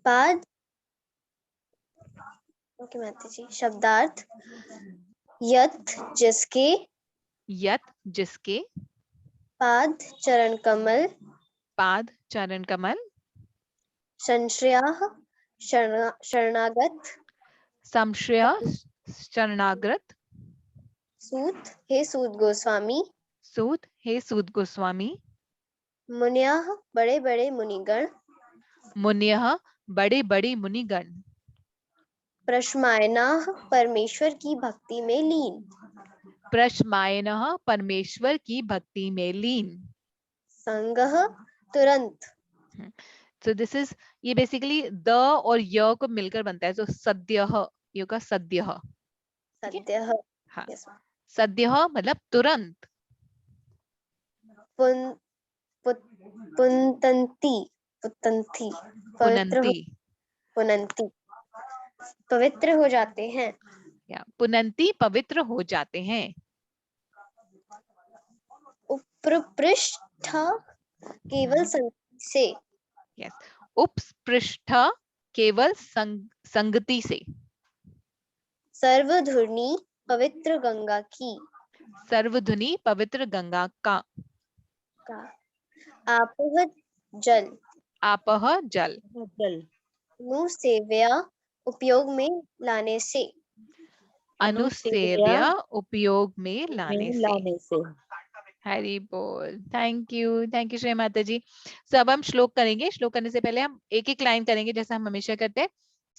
पाद, ओके माता जी, शब्दार्थ यत जिसके, यत जिसके, पाद चरण कमल, पाद चरण कमल, संश्रयाः शरणागत, संश्रय शरणागत, सूत हे सूत गोस्वामी, सूत हे सूत गोस्वामी, मुनियाः बड़े बड़े मुनिगण, मुनियः बड़े बड़े मुनिगण, प्रश्मायनाः परमेश्वर की भक्ति में लीन, प्रश्मायनः परमेश्वर की भक्ति में लीन। संगः तुरंत, So this is, ये basically द और य को मिलकर बनता है, तो सद्यः, ये का सद्यः, ठीक है। सद्यः, हाँ, yes, सद्यः मतलब तुरंत, पुन पुनंती, पुतंती, पवित्र हो, पुनंती, पुनंती, पवित्र हो जाते हैं, या पुनंती पवित्र हो जाते हैं। उपपृष्ठ केवल संगति से, यस, उपस्पृष्ट केवल संगति से, सर्वधुनी पवित्र गंगा की, सर्वधुनी पवित्र गंगा का, आपह जल, आपह जल, अनुसेव्या उपयोग में लाने से, अनुसेव्य उपयोग में लाने से। हरि बोल। थैंक यू श्री माता जी। सो अब हम श्लोक करेंगे। श्लोक करने से पहले हम एक एक लाइन करेंगे जैसा हम हमेशा करते हैं।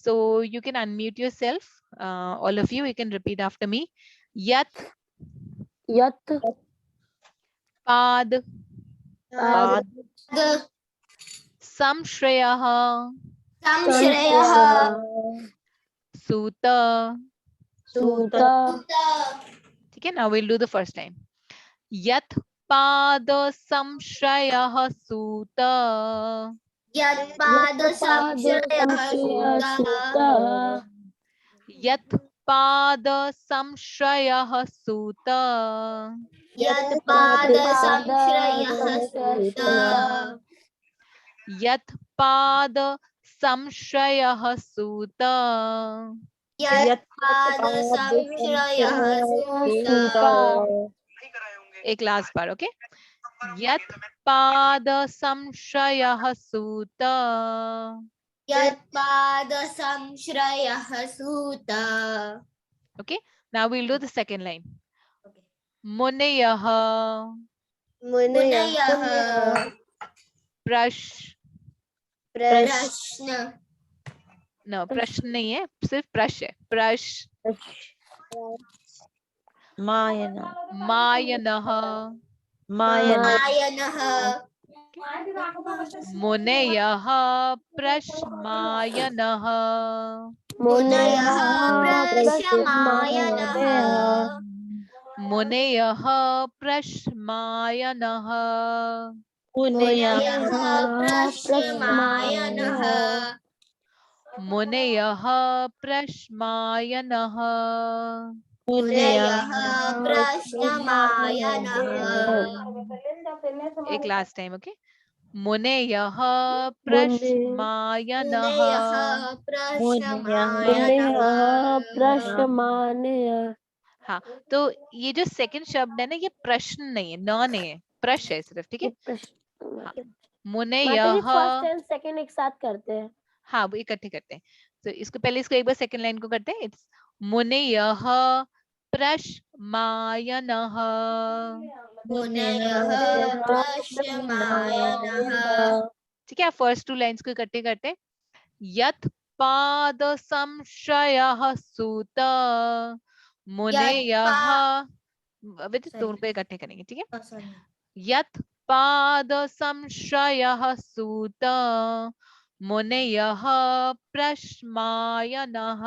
So you can unmute yourself, all of you can repeat after me. यत यत पाद पाद संश्रयः संश्रयः सूत, सूत ठीक है। Now will do the first time. यत पाद संश्रयः सूत, यत्पाद संश्रयः सूत यत पाद संश्रयः सूत, यत्पाद संश्रयः सूत यत पाद संश्रयः सूत, यत्पाद संश्रयः सूत एक लास्ट बार, ओके। यत पाद संश्रयः सूत, यत्पाद संश्रयः सूत। Okay. Now will do the second line. मुनयः मुनयः प्रश्न नो, प्रश्न नहीं है, सिर्फ प्रश है। प्रश मायनः मायनः मायनः मुनयः प्रश्मायनः, मुनयः प्रशमायनः मुनयः प्रश्मायनः, मुनयः प्रशमायनः मुनयः प्रश्मायनः, मुनयः प्रशमायनः। एक लास्ट टाइम, ओके। मुनयः प्रश्मायनः, प्रशमायनः। हाँ। तो ये जो सेकंड शब्द है ना, ये प्रश्न नहीं है, न नहीं है, प्रश्न है सिर्फ, ठीक है। हाँ, मुनयः, फर्स्ट एंड सेकंड एक साथ करते हैं। हाँ वो इकट्ठे करते हैं। तो इसको पहले इसको एक बार सेकंड लाइन को करते हैं। इट्स मुनयः प्रश्मायनः, मुनयः प्रशमायनः। ठीक है। फर्स्ट टू लाइंस को इकट्ठे करते हैं। यत पाद संश्रयः सूत, मुनयः, अभी तो दोनों को इकट्ठे करेंगे, ठीक है। यत पाद संश्रयः सूत, मुनयः प्रश्मायनः,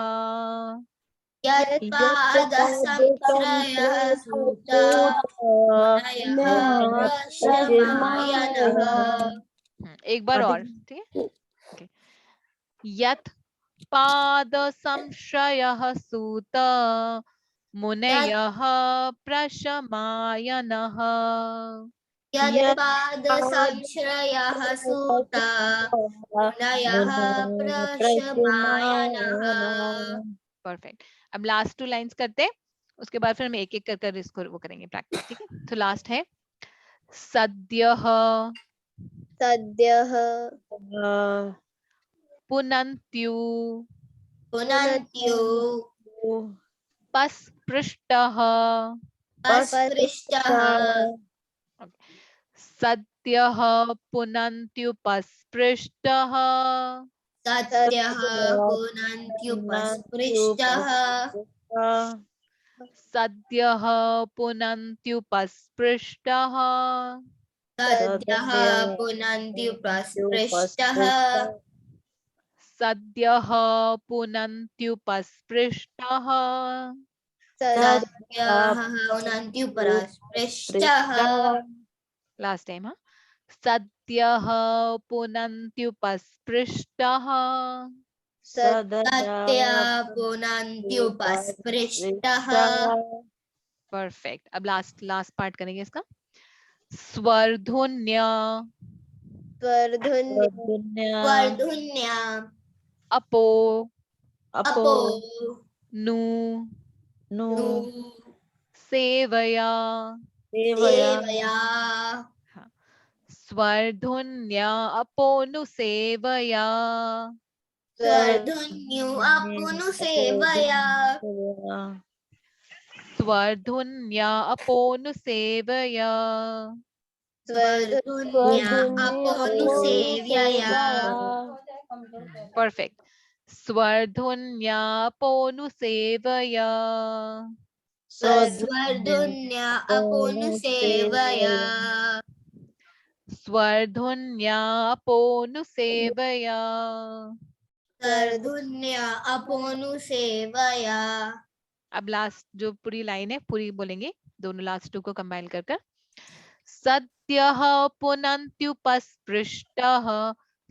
यत्पाद संश्रयः सूत मुनयः प्रशमायनः। एक बार और, ठीक है। Okay. यत पाद संश्रयः सूत, मुनयः प्रशमायनः, यत्पादसंश्रयः सूता मुनयः प्रशमायनः। परफेक्ट। अब लास्ट 2 लाइंस करते हैं, उसके बाद फिर हम एक एक कर कर इसको वो करेंगे प्रैक्टिस, ठीक है। तो लास्ट है सद्यः सद्यः पुनन्त्यु पुनन्त्यु पस्पृष्टः पस्पृष्टः सद्यः पुनन्त्युपस्पृष्टः सत्यः पुनन्त्युपस्पृष्टः सद्यः पुनन्त्युपस्पृष्टः सद्यः पुनन्त्युपस्पृष्टः सद्यः पुनन्त्युपस्पृष्टः सद्यः पुनन्त्युपस्पृष्टः लास्ट टाइम, हाँ, सद्यः पुनन्त्युपस्पृष्टः सद्यः पुनन्त्युपस्पृष्टः। परफेक्ट। अब लास्ट पार्ट करेंगे इसका। स्वर्धुन्य वर्धुन्या अपो अपो नु नु सेवया सेवया स्वर्धुन्य अपोनु सेवया वर्धुन्यु अपुनु सेवया स्वर्धुन्य अपोनु सेवया वर्धुन्या अपुनु सेवया। परफेक्ट। स्वर्धुन्य अपोनु सेवया स्वर्धुन्या अपुनु सेवया स्वर्धुन्य अपोनु सेवया वर्धुन्या अपुनु सेवया। अब लास्ट जो पूरी लाइन है पूरी बोलेंगे, दोनों लास्ट 2 को कंबाइन कर कर। सद्यः पुनन्त्युपस्पृष्टः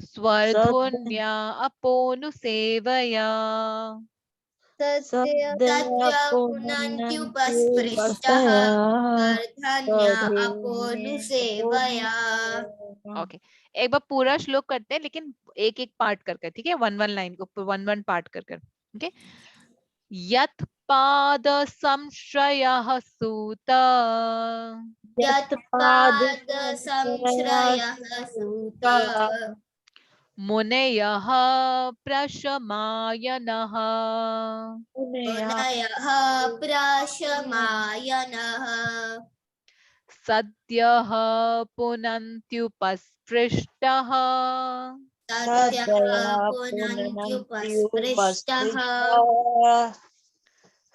स्वर्धुन्य अपोनु सेवया सद्यः पुनन्त्युपस्पृष्टः वर्धन्या अपोनु सेवया। ओके, एक बार पूरा श्लोक करते हैं लेकिन एक एक पार्ट कर कर, ठीक है। 1 लाइन को 1 पार्ट कर कर, ओके। यत् पाद संश्रयः सूत यत्पादसंश्रयः सूत मुनयः प्रशमायनः मुनयः प्रशमायनः सद्यः पुनन्त्युपस्पृष्टः सद्यः पुनन्त्युपस्पृष्टः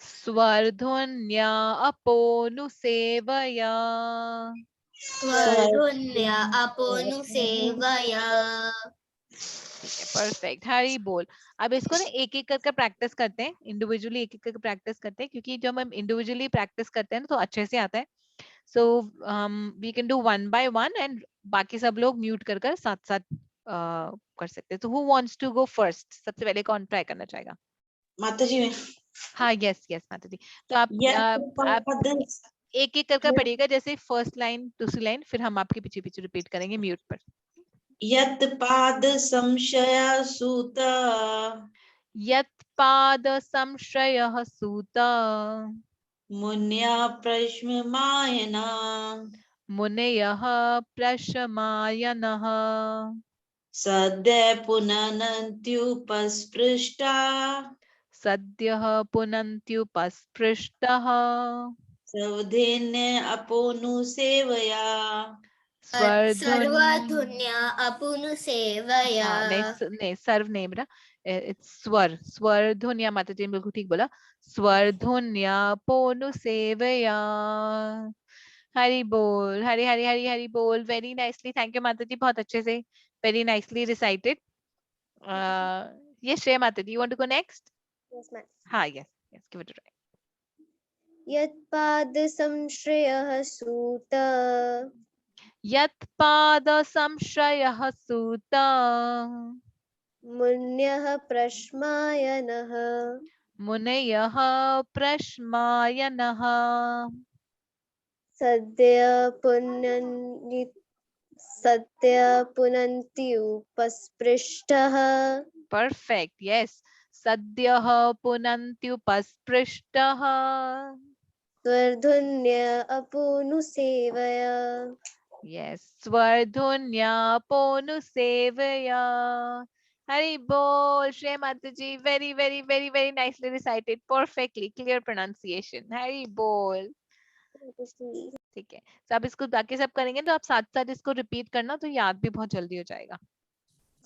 स्वर्धुन्या अपोनु सेवया स्वर्धुन्या अपोनु सेवया। परफेक्ट, हरी बोल। अब इसको ना एक एक करके प्रैक्टिस करते हैं, इंडिविजुअली एक एक करके प्रैक्टिस करते हैं, क्योंकि जब हम इंडिविजुअली प्रैक्टिस करते हैं तो अच्छे से आता है। So we can do 1 by 1 and बाकी सब लोग म्यूट कर कर साथ साथ कर सकते हैं। तो who wants to go first? सबसे पहले कौन ट्राई करना चाहेगा? माताजी में हाँ, यस यस माताजी। तो आप एक एक करके पढ़िएगा, जैसे फर्स्ट लाइन दूसरी लाइन, फिर हम आपके पीछे पीछे रिपीट करेंगे म्यूट पर। यत् पाद संशय सूत यत् पाद संश्रयः सूत मुन्या प्रश्मायना मुनयः प्रशमायनः सद्य पुनन्त्युपस्पृष्टा सद्यः पुनन्त्युपस्पृष्टः सवधेन्य अपोनु सेवया सर्वधुन्या अपुनु सेवया। नहीं सर्व नहीं बेटा, इट्स स्वर स्वर्धुन्या। माता जी ने बिल्कुल ठीक बोला, स्वर्धुन्या पोनु सेवया। हरि बोल, हरि हरि हरि हरि बोल। वेरी नाइसली, थैंक यू माता जी, बहुत अच्छे से, very nicely recited. Yes Shreya Mata ji, you want to go next? Yes, ma'am. हाँ yes yes, give it a try. यत्पाद संश्रयः सूत यत्पाद संश्रयः सूत मुन्यः प्रश्मायनः मुनयः प्रश्मायनः Sadhya punanti upasprishtaha. Perfect. Yes. Sadyah punantyupasprishtah. Svardhunya apunusevaya. Yes. Svardhunya ponusevaya. Hari bol. Shri Mataji. Very, very, very, very nicely recited. Perfectly. Clear pronunciation. Hari bol. ठीक है. तो आप इसको बाकी सब करेंगे तो आप साथ साथ इसको रिपीट करना तो याद भी बहुत जल्दी हो जाएगा.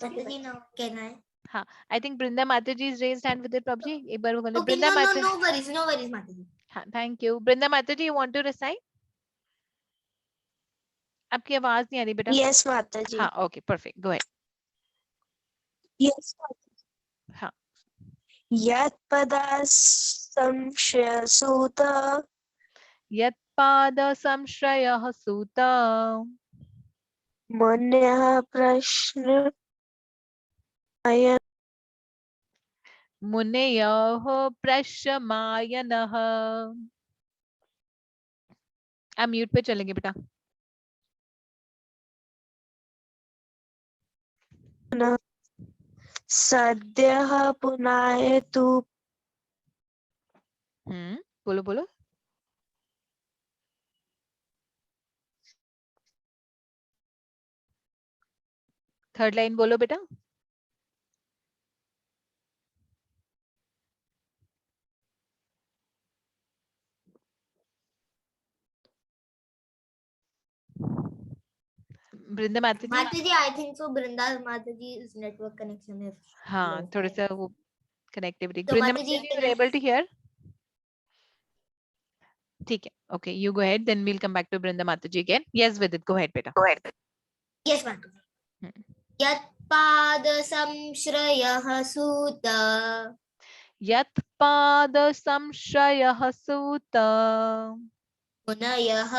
Mataji, now can I? हाँ. I think Brinda Mataji is raised hand with it, Prabhu ji. एक बार वो करना. Okay, Brinda no Mataji. worries, Mataji. हाँ. Thank you. Brinda Mataji, you want to recite? आपकी आवाज नहीं आ रही बेटा. Yes, Mataji. हाँ. Okay. Perfect. Go ahead. Yes. हाँ. Yat pada samshaya suta. यत्पाद संश्रयः सूता. Munyah prashna ayan. मुनयः प्रशमायनः. आप म्यूट पे चलेंगे बेटा. Sadyah punayetu. बोलो बोलो. थर्ड लाइन बोलो बेटा. Brinda Mataji. Mataji, I think so. Brinda Mataji's network connection is. हाँ. low. थोड़ा सा वो connectivity. So Brinda Mataji, Mataji, you're able to hear? ठीक है. Okay, you go ahead. Then we'll come back to Brinda Mataji again. Yes, Vidit, go ahead, beta. Go ahead. Yes, Mataji. Yatpada samshrayah suta. यत्पाद संश्रयः सूता. मुनयः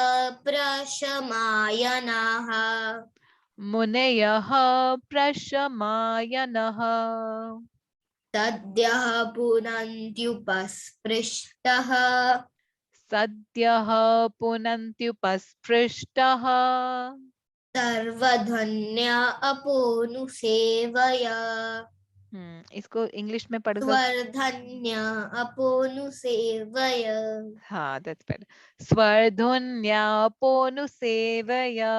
प्रशमायनाः. मुनयः प्रशमायनः. सद्यः पुनन्त्युपस्पृष्टः. सद्यः पुनन्त्युपस्पृष्टः. सर्वधन्य अपोनुसेवया. इसको English में पढ़ स्वर्धन्य अपोनुसेवया. हाँ, that's better. स्वर्धन्य अपोनुसेवया.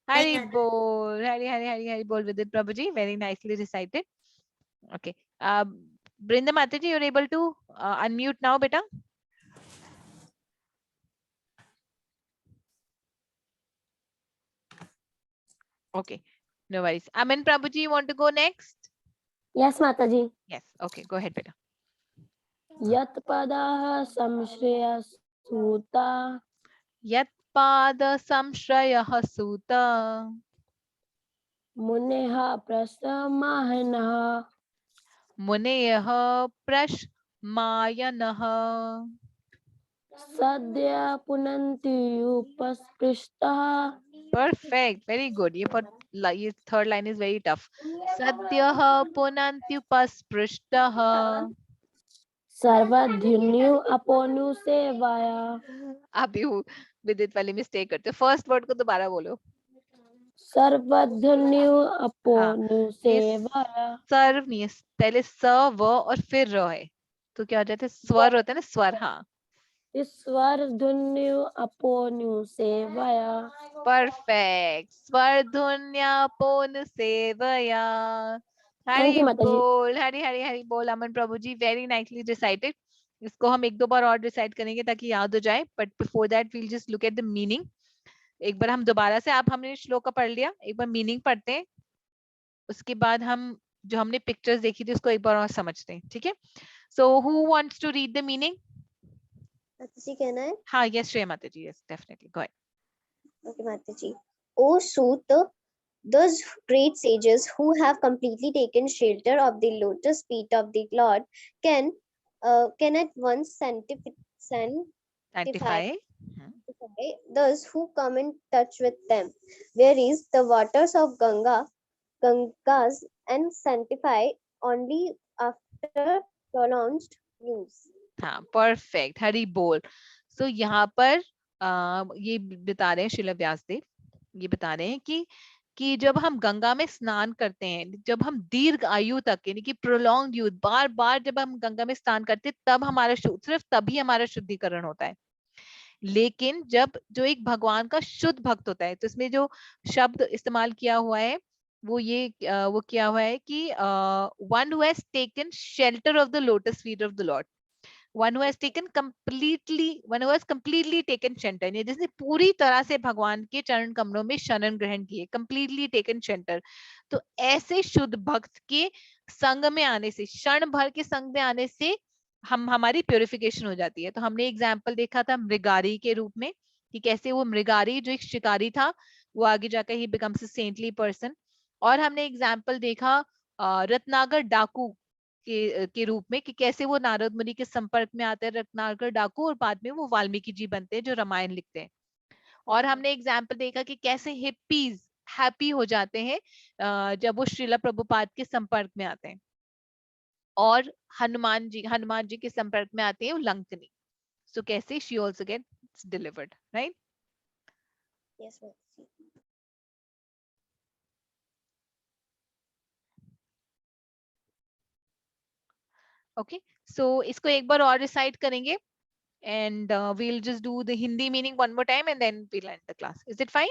Hari bol. Hari bol with it, Prabhuji. Very nicely recited. Okay. Brinda Mataji, you're able to unmute now, beta. Okay. No worries. Aman Prabhuji, you want to go next? Yes, Mataji. Yes. Okay. Go ahead, beta. Yat pada samshraya suta. यत्पाद संश्रयः सूता. मुनेः प्रशमायनः. मुनयः प्रशमायनः. सद्यः पुनन्त्युपस्पृष्टः. Perfect. Very good. Your third line is very tough. Sadyah punantyupasprishtah. सर्वधन्यो अपोनुसेवया. आप भी विदित वाली mistake करते हो. First word को दोबारा बोलो. सर्वधन्यो अपोनुसेवया. सर्व नहीं है, पहले स व और फिर र है तो क्या हो जाता है? स्वर होता है ना, स्वर. हाँ, स्वर्धन्यो अपोनुसेवया. परफेक्ट. स्वर्धुन्यापोनुसेवया. हरि बोल. हरि बोल. अमन प्रभु जी, वेरी नाइसली रिसाइटेड. इसको हम एक दो बार और रिसाइट करेंगे ताकि याद हो जाए, but before that we'll just look at the meaning. एक बार हम दोबारा से, आप हमने श्लोक का पढ़ लिया, एक बार मीनिंग पढ़ते हैं, उसके बाद हम जो हमने पिक्चर्स देखी थी उसको एक बार और समझते हैं. ठीक है. So who wants to read the meaning? Mataji कहना है? हाँ, yes Shreya Mataji, yes definitely, go ahead. Okay, Mataji. O Suta, those great sages who have completely taken shelter of the lotus feet of the Lord can at once sanctify those who come in touch with them. Whereas the waters of Gangas and sanctify only after prolonged use. हाँ, perfect. Hari बोल. सो यहाँ पर ये बता रहे हैं श्रील व्यासदेव, ये बता रहे हैं कि जब हम गंगा में स्नान करते हैं, जब हम दीर्घ आयु तक यानी कि प्रोलॉन्ग यूथ, बार बार जब हम गंगा में स्नान करते हैं तब हमारा सिर्फ तभी हमारा शुद्धिकरण होता है। लेकिन जब जो एक भगवान का शुद्ध भक्त होता है, तो इसमें जो शब्द इस्तेमाल किया हुआ है वो किया हुआ है कि one who has taken shelter of the lotus feet of the Lord, one who has completely taken shelter, जिसने पूरी तरह से भगवान के चरण कमलों में शरण ग्रहण किए, completely taken shelter। तो ऐसे शुद्ध भक्त के संग में आने से, क्षण भर के संग में आने से हमारी प्योरिफिकेशन हो जाती है। तो हमने एग्जाम्पल देखा था मृगारी के रूप में कि कैसे वो मृगारी जो एक शिकारी था वो आगे जाकर ही बिकम्स अ सेंटली पर्सन। और हमने एग्जाम्पल देखा रत्नाकर डाकू के रूप में कि कैसे वो नारद मुनि के संपर्क में आते हैं रत्नाकर डाकू, और बाद में वो वाल्मीकि जी बनते हैं जो रामायण लिखते हैं। और हमने एग्जाम्पल देखा कि कैसे हिप्पीज हैप्पी हो जाते हैं जब वो श्रीला प्रभुपाद के संपर्क में आते हैं। और हनुमान जी के संपर्क में आते हैं उल्लंघनी। सो कैसे she also gets delivered, right? Yes, Mataji. Okay, so इसको एक बार और रिसाइट करेंगे and we'll just do the Hindi meaning one more time and then we'll end the class. Is it fine?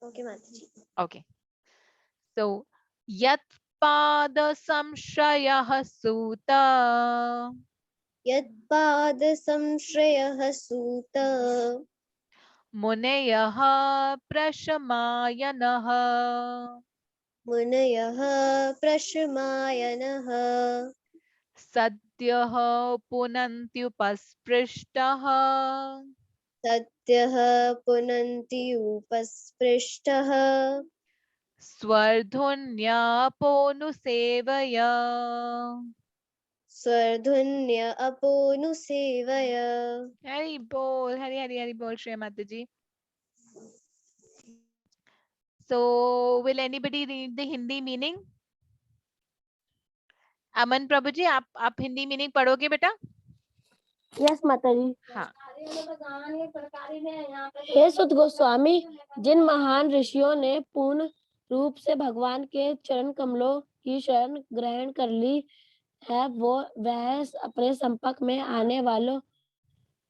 Okay, Mataji. Okay. So, yat pada samshrayah suta Yad-pad samshrayah suta munayah prashamayanah munayah prashmayanah sadyah punantyupasprishtaha satyah punanti upasprishtah swardhunyaponu swardhunya aponu sevaya. Hari bol, hari bol, Shreya Mataji. So, will anybody read the Hindi meaning? अमन प्रभु जी, आप Hindi meaning पढ़ोगे बेटा? Yes माताजी। हाँ। हे सुत गोस्वामी, जिन महान ऋषियों ने पूर्ण रूप से भगवान के चरण कमलों की शरण ग्रहण कर ली है, वह अपने संपर्क में आने वालों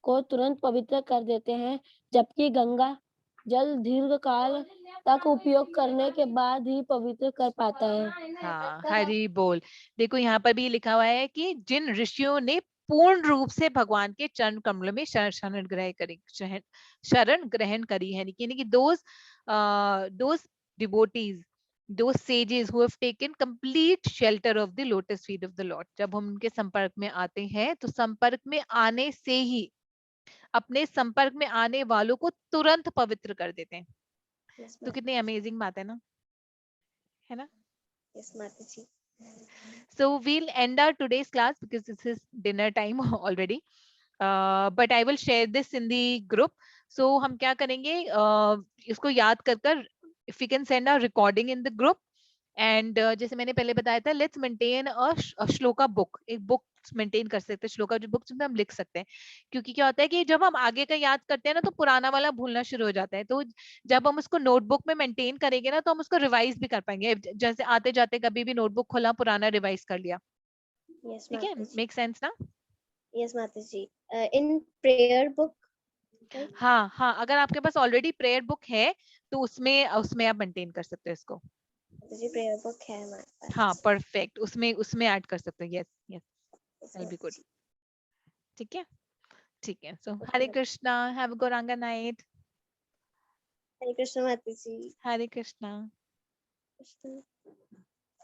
को तुरंत पवित्र कर देते हैं, जबकि गंगा जल दीर्घ काल तक उपयोग करने के बाद ही पवित्र कर पाता है। हाँ, हरि बोल। देखो यहाँ पर भी लिखा हुआ है कि जिन ऋषियों ने पूर्ण रूप से भगवान के चरण कमलों में शरण ग्रहण करी है, यानी कि those devotees, those sages who have taken complete shelter of the lotus feet of the Lord, जब हम उनके संपर्क में आते हैं तो संपर्क में आने से ही अपने संपर्क में आने वालों को तुरंत पवित्र कर देते हैं। Yes, तो कितनी अमेजिंग बात है ना, है ना? Yes, Mataji. So we'll end our today's class because this is dinner time already. But I will share this in the group. So हम क्या करेंगे, इसको याद कर if we can send a recording in the group. And जैसे मैंने पहले बताया था, let's maintain a shloka book, एक book मेंटेन कर सकते हैं, श्लोका जो बुक जिसमें हम लिख सकते हैं। क्योंकि क्या होता है कि जब हम आगे का याद करते हैं ना तो पुराना वाला भूलना शुरू हो जाता है। तो जब हम उसको नोटबुक में मेंटेन करेंगे ना तो हम उसको रिवाइज भी कर पाएंगे। जैसे आते जाते कभी भी नोटबुक खोला, पुराना रिवाइज कर लिया। Yes, ठीक है, Mataji. मेक सेंस ना? Yes, Mataji. In prayer book. हाँ हाँ, अगर आपके पास ऑलरेडी प्रेयर बुक है तो उसमें आप मेंटेन कर सकते हो इसको। prayer book है हमारे पास। हाँ, परफेक्ट, उसमें ऐड कर सकते हो। Yes yes, that'll be good. ठीक है, ठीक है। So Hare Krishna, have a Gauranga night. Hare Krishna Mataji. Hare Krishna. Krishna